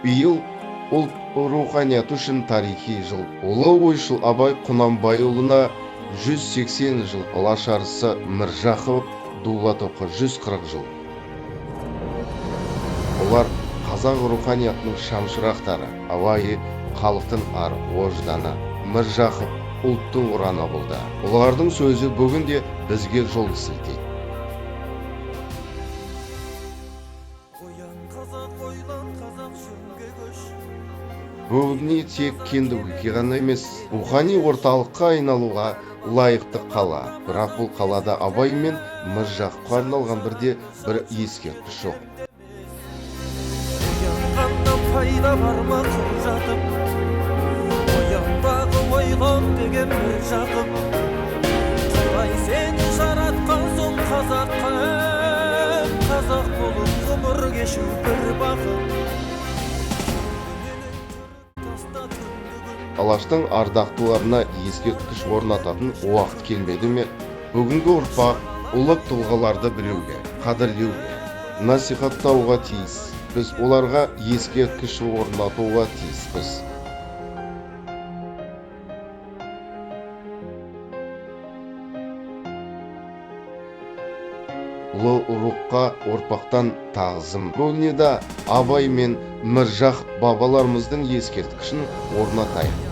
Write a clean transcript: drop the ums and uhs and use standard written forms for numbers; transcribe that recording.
Биыл ұлт руханияты үшін тарихи жыл. Ұлы ойшыл Абай Құнанбайұлына 180 жыл, алаш арысы Міржақып Дулатовқа 140 жыл. Олар қазақ руханиятының шамшырақтары. Абай халықтың ар ожданы, Міржақып ұлттың ұраны болды. Олардың сөзі бүгінде бізге жол сілтейді. Бүгіне тек кендігі ғана емес, рухани орталыққа айналуға лайықты қала. Бірақ бұл қалада Абай мен Міржақыпқа арналған бір ескерткіш жоқ. Пайда бар ма жатып, ояндағы ойлан деген Міржақып. Құдай сені жаратқан соң қазаққа, қазақ болып ғұмыр кешу бір бақыт. Алаштың ардақтыларына ескерткіш орнататын уақыт келмеді ме? Бүгінгі ұрпақ ұлы тұлғаларды білуге, қадірлеуге, насихаттауға тиіс. Біз оларға ескерткіш орнатуға тиіспіз. Ұлы рухқа ұрпақтан тағзым. Бүгінде Абай мен Міржақып бабаларымыздың ескерткішін орнатайық.